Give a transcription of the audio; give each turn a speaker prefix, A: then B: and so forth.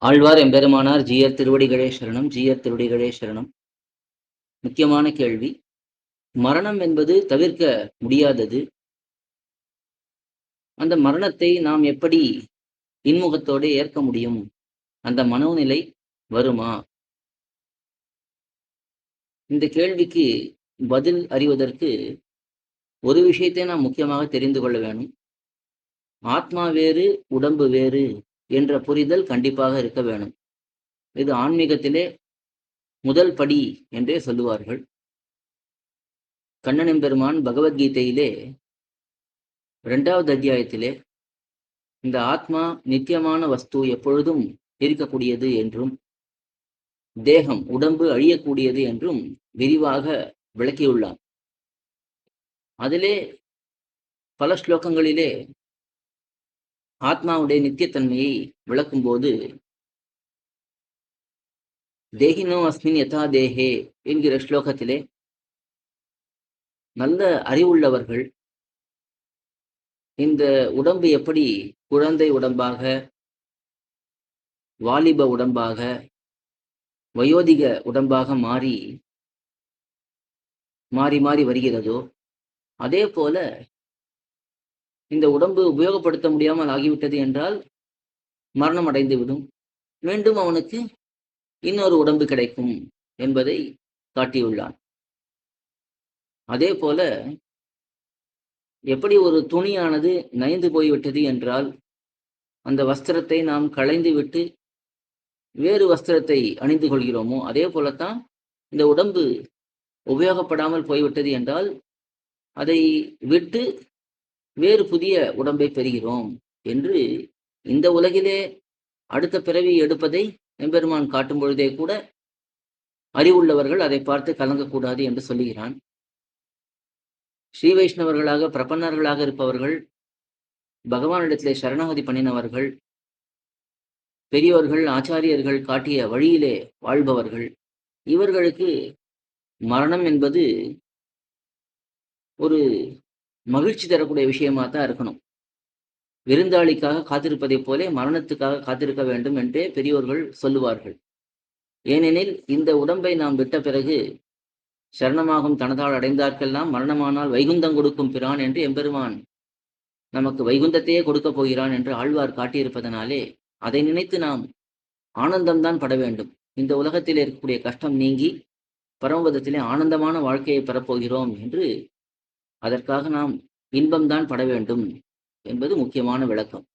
A: ஆழ்வார் எம்பெருமானார் ஜீயர் திருவடிகளே சரணம். ஜீயர் திருவடிகளே சரணம். முக்கியமான கேள்வி. மரணம் என்பது தவிர்க்க முடியாதது. அந்த மரணத்தை நாம் எப்படி இன்முகத்தோடு ஏற்க முடியும்? அந்த மனோநிலை வருமா? இந்த கேள்விக்கு பதில் அறிவதற்கு ஒரு விஷயத்தை நாம் முக்கியமாக தெரிந்து கொள்ள வேணும். ஆத்மா வேறு, உடம்பு வேறு என்ற புரிதல் கண்டிப்பாக இருக்க வேணும். இது ஆன்மீகத்திலே முதல் படி என்றே சொல்லுவார்கள். கண்ணன் எம்பெருமான் பகவத்கீதையிலே 2வது அத்தியாயத்திலே இந்த ஆத்மா நித்தியமான வஸ்து, எப்பொழுதும் இருக்கக்கூடியது என்றும், தேகம் உடம்பு அழியக்கூடியது என்றும் விரிவாக விளக்கியுள்ளார். அதிலே பல ஸ்லோகங்களிலே ஆத்மாவுடைய நித்தியத்தன்மையை விளக்கும்போது, தேகினோ அஸ்மின் யதா தேகே என்கிற ஸ்லோகத்திலே நல்ல அறிவுள்ளவர்கள் இந்த உடம்பு எப்படி குழந்தை உடம்பாக, வாலிப உடம்பாக, வயோதிக உடம்பாக மாறி மாறி வருகிறதோ, அதே போல இந்த உடம்பு உபயோகப்படுத்த முடியாமல் ஆகிவிட்டது என்றால் மரணம் அடைந்துவிடும். மீண்டும் அவனுக்கு இன்னொரு உடம்பு கிடைக்கும் என்பதை காட்டியுள்ளான். அதே போல எப்படி ஒரு துணியானது நைந்து போய்விட்டது என்றால் அந்த வஸ்திரத்தை நாம் களைந்து விட்டு வேறு வஸ்திரத்தை அணிந்து கொள்கிறோமோ, அதே போலத்தான் இந்த உடம்பு உபயோகப்படாமல் போய்விட்டது என்றால் அதை விட்டு வேறு புதிய உடம்பை பெறுகிறோம் என்று இந்த உலகிலே அடுத்த பிறவி எடுப்பதை எம்பெருமான் காட்டும் பொழுதே கூட அறிவுள்ளவர்கள் அதை பார்த்து கலங்கக்கூடாது என்று சொல்லுகிறான். ஸ்ரீ வைஷ்ணவர்களாக, பிரபன்னர்களாக இருப்பவர்கள், பகவானிடத்திலே சரணாகதி பண்ணினவர்கள், பெரியோர்கள் ஆச்சாரியர்கள் காட்டிய வழியிலே வாழ்பவர்கள், இவர்களுக்கு மரணம் என்பது ஒரு மகிழ்ச்சி தரக்கூடிய விஷயமா தான் இருக்கணும். விருந்தாளிக்காக காத்திருப்பதைப் போலே மரணத்துக்காக காத்திருக்க வேண்டும் என்றே பெரியோர்கள் சொல்லுவார்கள். ஏனெனில் இந்த உடம்பை நாம் விட்ட பிறகு சரணமாகும் தனதால் அடைந்தார்க்கெல்லாம் மரணமானால் வைகுந்தம் கொடுக்கும் பிரான் என்று எம்பெருமான் நமக்கு வைகுந்தத்தையே கொடுக்கப் போகிறான் என்று ஆழ்வார் காட்டியிருப்பதனாலே அதை நினைத்து நாம் ஆனந்தம்தான் பட வேண்டும். இந்த உலகத்தில் இருக்கக்கூடிய கஷ்டம் நீங்கி பரமபதத்திலே ஆனந்தமான வாழ்க்கையை பெறப்போகிறோம் என்று அதற்காக நாம் இன்பம்தான் பட வேண்டும் என்பது முக்கியமான விளக்கம்.